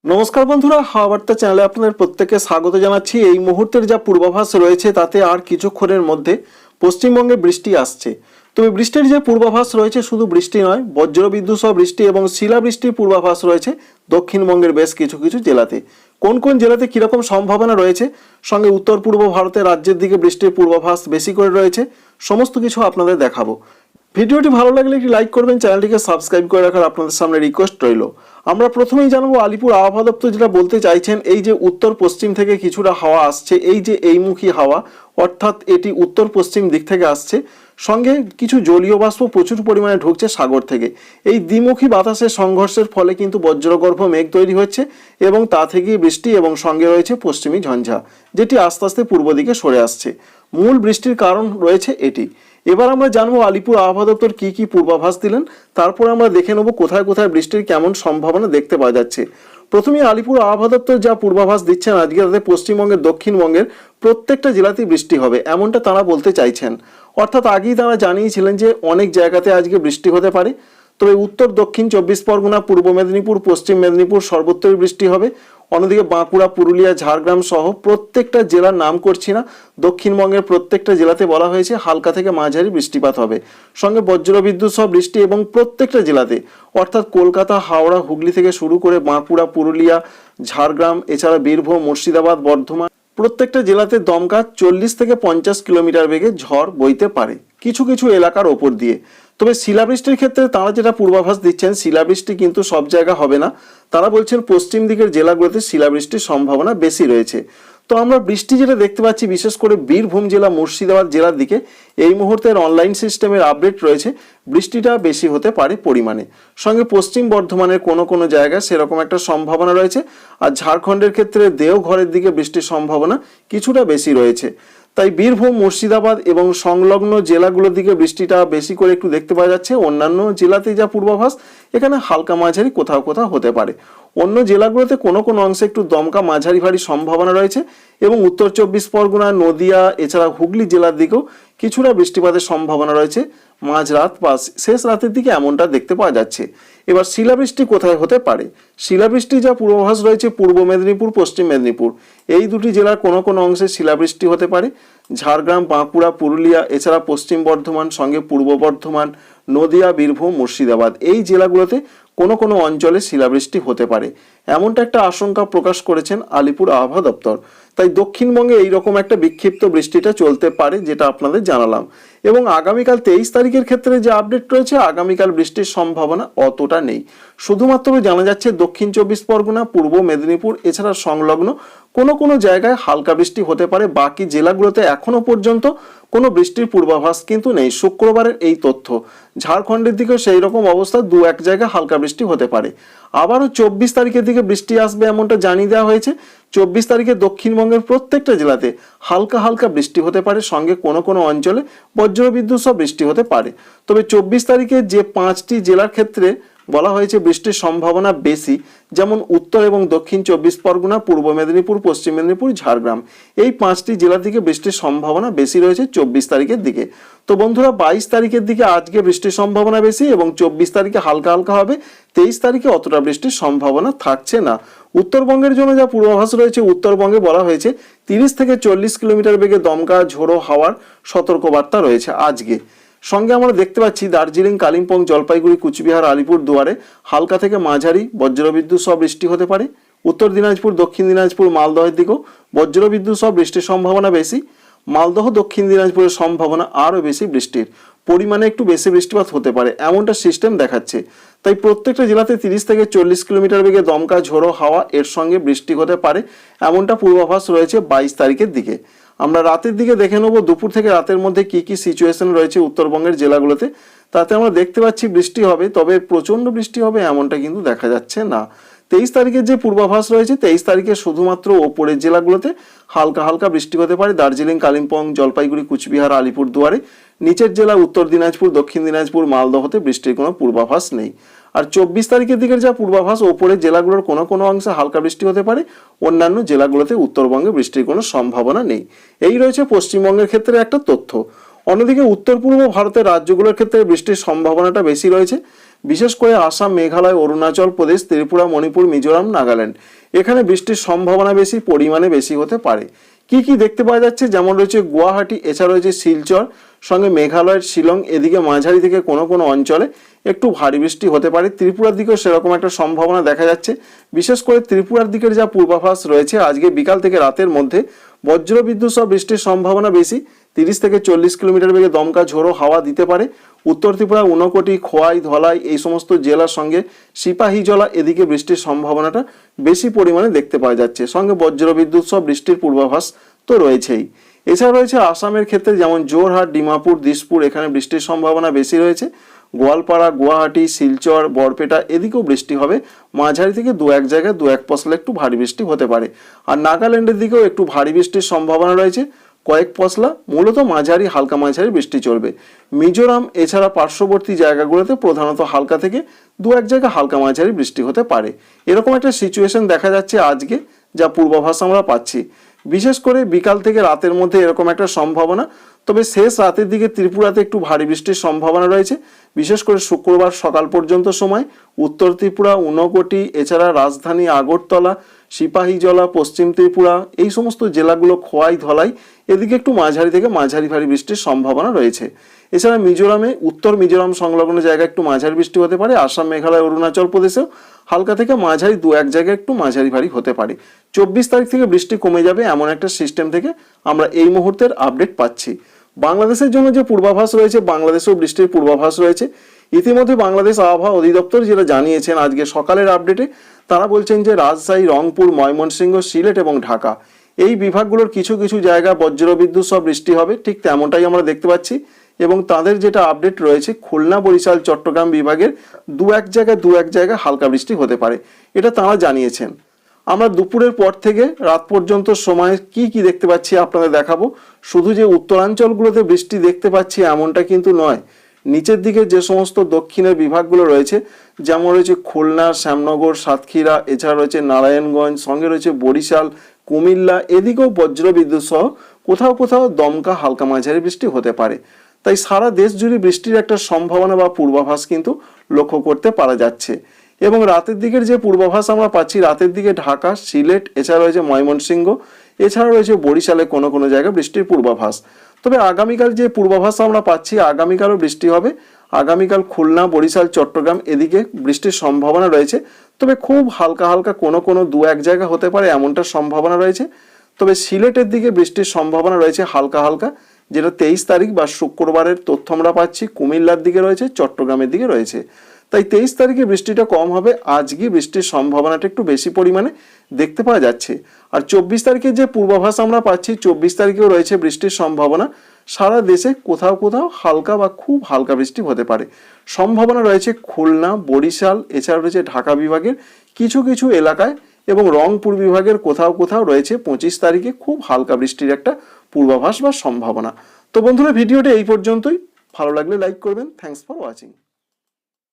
নমস্কার বন্ধুরা, হাওয়া বার্তা চ্যানেলে আপনাদের প্রত্যেককে স্বাগত জানাচ্ছি। এই মুহূর্তের যা পূর্বাভাস রয়েছে তাতে আর কিছুক্ষণের মধ্যে পশ্চিমবঙ্গে বৃষ্টি আসছে। তবে বৃষ্টির যে পূর্বাভাস রয়েছে শুধু বৃষ্টি নয়, বজ্রবিদ্যুৎ সহ বৃষ্টি এবং শিলাবৃষ্টির পূর্বাভাস রয়েছে দক্ষিণবঙ্গের বেশ কিছু কিছু জেলাতে। কোন কোন জেলাতে কীরকম সম্ভাবনা রয়েছে, সঙ্গে উত্তর পূর্ব ভারতের রাজ্যের দিকে বৃষ্টির পূর্বাভাস বেশি করে রয়েছে, সমস্ত কিছু আপনাদের দেখাবো। ভিডিওটি ভালো লাগলে একটি লাইক করবেন, চ্যানেলটিকে সাবস্ক্রাইব করে রাখার আপনাদের সামনে রিকোয়েস্ট রইল। আমরা প্রথমেই জানাবো আলিপুর আবহাওয়া দপ্তর যেটা বলতে চাইছেন, এই যে উত্তর পশ্চিম থেকে কিছুটা হাওয়া আসছে, এই যে এইমুখী হাওয়া, অর্থাৎ এটি উত্তর পশ্চিম দিক থেকে আসছে, সঙ্গে কিছু জলীয় বাষ্প প্রচুর পরিমাণে ঢুকছে সাগর থেকে। এই দ্বিমুখী বাতাসের সংঘর্ষের ফলে কিন্তু বজ্রগর্ভ মেঘ তৈরি হচ্ছে এবং তা থেকেই বৃষ্টি, এবং সঙ্গে রয়েছে পশ্চিমী ঝঞ্ঝা যেটি আস্তে আস্তে পূর্ব দিকে সরে আসছে। মূল বৃষ্টির কারণ রয়েছে এটি। এবার আমরা জানবো আলিপুর আবহাওয়া দপ্তর কি কি পূর্বাভাস দিলেন, তারপর আমরা দেখে নেব কোথায় কোথায় বৃষ্টির কেমন সম্ভাবনা দেখতে পাওয়া যাচ্ছে। প্রথমে আলিপুর আবহাওয়া দপ্তর যা পূর্বাভাস দিচ্ছেন আজকে, তাতে পশ্চিমবঙ্গের দক্ষিণবঙ্গের প্রত্যেকটা জেলাতেই বৃষ্টি হবে এমনটা তারা বলতে চাইছেন। অর্থাৎ আগেই তারা জানিয়েছিলেন যে অনেক জায়গাতে আজকে বৃষ্টি হতে পারে। তবে উত্তর দক্ষিণ 24 পরগনা, পূর্ব মেদিনীপুর, পশ্চিম মেদিনীপুর সর্বত্রই বৃষ্টি হবে। অন্যদিকে বাঁকুড়া, পুরুলিয়া, ঝাড়গ্রাম সহ প্রত্যেকটা জেলার নাম করছি না, দক্ষিণবঙ্গের প্রত্যেকটা জেলাতে বলা হয়েছে হালকা থেকে মাঝারি বৃষ্টিপাত হবে, সঙ্গে বজ্রবিদ্যুৎ সহ বৃষ্টি এবং প্রত্যেকটা জেলাতে, অর্থাৎ কলকাতা, হাওড়া, হুগলি থেকে শুরু করে বাঁকুড়া, পুরুলিয়া, ঝাড়গ্রাম, এছাড়া বীরভূম, মুর্শিদাবাদ, বর্ধমান প্রত্যেকটা জেলাতে দমকা 40 থেকে 50 কিলোমিটার বেগে ঝড় বইতে পারে কিছু কিছু এলাকার ওপর দিয়ে। তবে শিলাবৃষ্টির ক্ষেত্রে তারা যেটা পূর্বাভাস দিচ্ছেন, শিলাবৃষ্টি কিন্তু সব জায়গা হবে না। তারা বলছেন পশ্চিম দিকের জেলাগুলোতে শিলাবৃষ্টির সম্ভাবনা বেশি রয়েছে। তো আমরা বৃষ্টি যেটা দেখতে পাচ্ছি বিশেষ করে বীরভূম জেলা, মুর্শিদাবাদ জেলার দিকে এই মুহূর্তের অনলাইন সিস্টেমের আপডেট রয়েছে, বৃষ্টিটা বেশি হতে পারে পরিমাণে। সঙ্গে পশ্চিম বর্ধমানের কোনো কোনো জায়গায় সেরকম একটা সম্ভাবনা রয়েছে। আর ঝাড়খণ্ডের ক্ষেত্রে দেওঘরের দিকে বৃষ্টির সম্ভাবনা কিছুটা বেশি রয়েছে। তাই বীরভূম, মুর্শিদাবাদ এবং সংলগ্ন জেলাগুলোর দিকে বৃষ্টিটা বেশি করে একটু দেখতে পাওয়া যাচ্ছে। অন্যান্য জেলাতে যা পূর্বাভাস, এখানে হালকা মাঝারি কোথাও কোথাও হতে পারে। অন্য জেলাগুলোতে কোনো কোনো অংশে একটু দমকা মাঝারি ভারী সম্ভাবনা রয়েছে এবং উত্তর 24 পরগনা, নদিয়া, এছাড়া হুগলি জেলার দিকেও কিছুটা বৃষ্টিপাতের সম্ভাবনা রয়েছে মাঝরাত বা শেষ রাতের দিকে, এমনটা দেখতে পাওয়া যাচ্ছে। এবার শিলাবৃষ্টি কোথায় হতে পারে, শিলাবৃষ্টি যা পূর্বাভাস রয়েছে পূর্ব মেদিনীপুর, পশ্চিম মেদিনীপুর এই দুটি জেলার কোনো কোনো অংশে শিলাবৃষ্টি হতে পারে। ঝাড়গ্রাম, বাঁকুড়া, পুরুলিয়া, এছাড়া পশ্চিম বর্ধমান, সঙ্গে পূর্ব বর্ধমান, নদিয়া, বীরভূম, মুর্শিদাবাদ এই জেলাগুলোতে কোনো কোনো অঞ্চলে শিলাবৃষ্টি হতে পারে এমনটা একটা আশঙ্কা প্রকাশ করেছেন আলিপুর আবহাওয়া দপ্তর। তাই দক্ষিণবঙ্গে এইরকম একটা বিক্ষিপ্ত বৃষ্টিটা চলতে পারে, যেটা আপনাদের জানালাম। এবং আগামীকাল 23 তারিখের ক্ষেত্রে যে আপডেট রয়েছে, আগামীকাল বৃষ্টির সম্ভাবনা অতটা নেই। শুধুমাত্র জানা যাচ্ছে দক্ষিণ 24 পরগনা, পূর্ব মেদিনীপুর, এছাড়া সংলগ্ন কোনো কোনো জায়গায় হালকা বৃষ্টি হতে পারে। বাকি জেলাগুলোতে এখনো পর্যন্ত কোনো বৃষ্টির পূর্বাভাস কিন্তু নেই। শুক্রবারের এই তথ্য, ঝাড়খণ্ডের দিকেও সেই রকম অবস্থা, দু এক জায়গায় হালকা বৃষ্টি হতে পারে। আবারও 24 তারিখের দিকে বৃষ্টি আসবে এমনটা জানিয়ে দেওয়া হয়েছে। 24 তারিখে দক্ষিণবঙ্গের প্রত্যেকটা জেলাতে হালকা হালকা বৃষ্টি হতে পারে, সঙ্গে কোনো কোনো অঞ্চলে বজ্রবিদ্যুৎ সহ বৃষ্টি হতে পারে। তবে 24 তারিখে যে 5টি জেলার ক্ষেত্রে বলা হয়েছে বৃষ্টির সম্ভাবনা বেশি, যেমন উত্তর এবং দক্ষিণ 24 পরগনা, পূর্ব মেদিনীপুর, পশ্চিম মেদিনীপুর, ঝাড়গ্রাম এই 5টি জেলার দিকে বৃষ্টির সম্ভাবনা বেশি রয়েছে 24 তারিখের দিকে। তো বন্ধুরা, 22 তারিখের দিকে আজকে বৃষ্টির সম্ভাবনা বেশি এবং 24 তারিখে হালকা হালকা হবে। 23 তারিখে অতটা বৃষ্টির সম্ভাবনা থাকছে না। উত্তরবঙ্গের জন্য যা পূর্বাভাস রয়েছে, উত্তরবঙ্গে বলা হয়েছে 30 থেকে 40 কিলোমিটার বেগে দমকা ঝোড়ো হাওয়ার সতর্কবার্তা রয়েছে আজকে। সঙ্গে আমরা দেখতে পাচ্ছি দার্জিলিং, কালিম্পং, জলপাইগুড়ি, কুচবিহার, আলিপুর দুয়ারে হালকা থেকে মাঝারি বজ্রবিদ্যুৎ সহ বৃষ্টি হতে পারে। উত্তর দিনাজপুর, দক্ষিণ দিনাজপুর, মালদহের দিকেও বজ্রবিদ্যুৎ সহ বৃষ্টির সম্ভাবনা বেশি। মালদহ, দক্ষিণ দিনাজপুরের সম্ভাবনা আরও বেশি, বৃষ্টির পরিমাণে একটু বেশি বৃষ্টিপাত হতে পারে এমনটা সিস্টেম দেখাচ্ছে। তাই প্রত্যেকটা জেলাতে 30 থেকে 40 কিলোমিটার বেগে দমকা ঝোড়ো হাওয়া এর সঙ্গে বৃষ্টি হতে পারে এমনটা পূর্বাভাস রয়েছে 22 তারিখের দিকে। আমরা রাতের দিকে দেখে নেব দুপুর থেকে রাতের মধ্যে কি কি সিচুয়েশন রয়েছে উত্তরবঙ্গের জেলাগুলোতে। তাতে আমরা দেখতে পাচ্ছি বৃষ্টি হবে, তবে প্রচণ্ড বৃষ্টি হবে এমনটা কিন্তু দেখা যাচ্ছে না। 23 তারিখের যে পূর্বাভাস রয়েছে, 23 তারিখে শুধুমাত্র ওপরের জেলাগুলোতে হালকা হালকা বৃষ্টি হতে পারে, দার্জিলিং, কালিম্পং, জলপাইগুড়ি, কুচবিহার, আলিপুর দুয়ারে। নিচের জেলা উত্তর দিনাজপুর, দক্ষিণ দিনাজপুর, মালদহতে বৃষ্টির কোনো পূর্বাভাস নেই। আর 24 তারিখের দিকের যা পূর্বাভাস, ওপরের জেলাগুলোর কোনো কোনো অংশে হালকা বৃষ্টি হতে পারে, অন্যান্য জেলাগুলোতে উত্তরবঙ্গে বৃষ্টির কোনো সম্ভাবনা নেই। এই রয়েছে পশ্চিমবঙ্গের ক্ষেত্রে একটা তথ্য। অন্যদিকে উত্তর পূর্ব ভারতের রাজ্যগুলোর ক্ষেত্রে বৃষ্টির সম্ভাবনাটা বেশি রয়েছে, বিশেষ করে আসাম, মেঘালয়, অরুণাচল প্রদেশ, ত্রিপুরা, মণিপুর, মিজোরাম, নাগাল্যান্ড। এখানে বৃষ্টির সম্ভাবনা বেশি, পরিমাণে বেশি হতে পারে। কি কি দেখতে পাওয়া যাচ্ছে, যেমন রয়েছে গুয়াহাটি, এছাড়া রয়েছে শিলচর, সঙ্গে মেঘালয়ের শিলং, এদিকে মাঝারি থেকে কোনো কোনো অঞ্চলে একটু ভারী বৃষ্টি হতে পারে। ত্রিপুরার দিকেও সেরকম একটা সম্ভাবনা দেখা যাচ্ছে। বিশেষ করে ত্রিপুরার দিকের যা পূর্বাভাস রয়েছে, আজকে বিকাল থেকে রাতের মধ্যে বজ্রবিদ্যুৎ সহ বৃষ্টির সম্ভাবনা বেশি। 30 থেকে 40 কিলোমিটার বেগে দমকা ঝোড়ো হাওয়া দিতে পারে। উত্তর ত্রিপুরা, ঊনকোটি, খোয়াই, ধলাই এই সমস্ত জেলার সঙ্গে সিপাহীজলা এদিকে বৃষ্টির সম্ভাবনাটা বেশি পরিমাণে দেখতে পাওয়া যাচ্ছে। সঙ্গে বজ্রবিদ্যুৎ সহ বৃষ্টির পূর্বাভাস তো রয়েছেই। এছাড়া রয়েছে আসামের ক্ষেত্রে, যেমন জোরহাট, ডিমাপুর, দিসপুর, এখানে বৃষ্টির সম্ভাবনা বেশি রয়েছে। গোয়ালপাড়া, গুয়াহাটি, শিলচর, বরপেটা এদিকেও বৃষ্টি হবে। মাঝারি থেকে দু এক জায়গায় দু এক পশলা একটু ভারী বৃষ্টি হতে পারে। আর নাগাল্যান্ডের দিকেও একটু ভারী বৃষ্টির সম্ভাবনা রয়েছে, কয়েক পশলা, মূলত মাঝারি হালকা মাঝারি বৃষ্টি চলবে। মিজোরাম এছাড়া পার্শ্ববর্তী জায়গাগুলোতে প্রধানত হালকা থেকে দু এক জায়গায় হালকা মাঝারি বৃষ্টি হতে পারে। এরকম একটা সিচুয়েশন দেখা যাচ্ছে আজকে, যা পূর্বাভাস আমরা পাচ্ছি। বিশেষ করে বিকাল থেকে রাতের মধ্যে এরকম একটা সম্ভাবনা। তবে শেষ রাতের দিকে ত্রিপুরাতে একটু ভারী বৃষ্টির সম্ভাবনা রয়েছে, বিশেষ করে শুক্রবার সকাল পর্যন্ত সময়। উত্তর ত্রিপুরা, ঊনকোটি, এছাড়া রাজধানী আগরতলা, সিপাহীজলা, পশ্চিম ত্রিপুরা এই সমস্ত জেলাগুলো, খোয়াই, ধলাই এদিকে একটু মাঝারি থেকে মাঝারি ভারী বৃষ্টির সম্ভাবনা রয়েছে। এছাড়া মিজোরামে, উত্তর মিজোরাম সংলগ্ন জায়গায় একটু মাঝারি বৃষ্টি হতে পারে। আসাম, মেঘালয়, অরুণাচল প্রদেশেও হালকা থেকে মাঝারি দু এক জায়গায় একটু মাঝারি ভারী হতে পারে। 24 তারিখ থেকে বৃষ্টি কমে যাবে, এমন একটা সিস্টেম থেকে আমরা এই মুহূর্তের আপডেট পাচ্ছি। বাংলাদেশের জন্য যে পূর্বাভাস রয়েছে, বাংলাদেশেও বৃষ্টির পূর্বাভাস রয়েছে। ইতিমধ্যে বাংলাদেশ আবহাওয়া অধিদপ্তর যেটা জানিয়েছেন আজকে সকালের আপডেটে, তারা বলছেন যে রাজশাহী, রংপুর, ময়মনসিংহ, সিলেট এবং ঢাকা এই বিভাগগুলোর কিছু কিছু জায়গা বজ্রবিদ্যুৎ সহ বৃষ্টি হবে, ঠিক তেমনটাই আমরা দেখতে পাচ্ছি। এবং তাদের যেটা আপডেট রয়েছে, খুলনা, বরিশাল, চট্টগ্রাম বিভাগের দু এক জায়গায় হালকা বৃষ্টি হতে পারে, এটা তারা জানিয়েছেন। আমরা দুপুরের পর থেকে রাত পর্যন্ত সময় কি কি দেখতে পাচ্ছি আপনাদের দেখাবো। শুধু যে উত্তরাঞ্চলগুলোতে বৃষ্টি দেখতে পাচ্ছি এমনটা কিন্তু নয়। নিচের দিকে যে সমস্ত দক্ষিণের বিভাগগুলো রয়েছে, যেমন রয়েছে খুলনা, শ্যামনগর, সাতক্ষীরা, এছাড়া রয়েছে নারায়ণগঞ্জ, সঙ্গে রয়েছে বরিশাল, কুমিল্লা, এদিকেও বজ্রবিদ্যুৎ সহ কোথাও কোথাও দমকা হালকা মাঝারি বৃষ্টি হতে পারে। তাই সারা দেশ জুড়ে বৃষ্টির একটা সম্ভাবনা বা পূর্বাভাস কিন্তু লক্ষ্য করতে পারা যাচ্ছে। এবং রাতের দিকের যে পূর্বাভাস আমরা পাচ্ছি, রাতের দিকে ঢাকা, সিলেট, এছাড়া রয়েছে ময়মনসিংহ, এছাড়া রয়েছে বরিশালে কোনো কোনো জায়গায় বৃষ্টির পূর্বাভাস। তবে আগামীকাল যে পূর্বাভাস আমরা পাচ্ছি, আগামীকালও বৃষ্টি হবে। আগামীকাল খুলনা, বরিশাল, চট্টগ্রাম এদিকে বৃষ্টির সম্ভাবনা রয়েছে। তবে খুব হালকা হালকা কোনো কোনো দু এক জায়গা হতে পারে, এমনটা সম্ভাবনা রয়েছে। তবে সিলেটের দিকে বৃষ্টির সম্ভাবনা রয়েছে হালকা হালকা, যেটা 23 তারিখ বা শুক্রবারের তথ্য আমরা পাচ্ছি। কুমিল্লার দিকে রয়েছে, চট্টগ্রামের দিকে রয়েছে। তাই 23 তারিখে বৃষ্টিটা কম হবে, আজকে বৃষ্টির সম্ভাবনাটা একটু বেশি পরিমাণে দেখতে পাওয়া যাচ্ছে। আর 24 তারিখে যে পূর্বাভাস আমরা পাচ্ছি, 24 তারিখেও রয়েছে বৃষ্টির সম্ভাবনা। সারা দেশে কোথাও কোথাও হালকা বা খুব হালকা বৃষ্টি হতে পারে। সম্ভাবনা রয়েছে খুলনা, বরিশাল, এছাড়া রয়েছে ঢাকা বিভাগের কিছু কিছু এলাকায়, এবং রংপুর বিভাগের কোথাও কোথাও রয়েছে 25 তারিখে খুব হালকা বৃষ্টির একটা পূর্বাভাস বা সম্ভাবনা। তো বন্ধুরা, ভিডিওটা এই পর্যন্তই। ভালো লাগলে লাইক করবেন। Thanks for watching.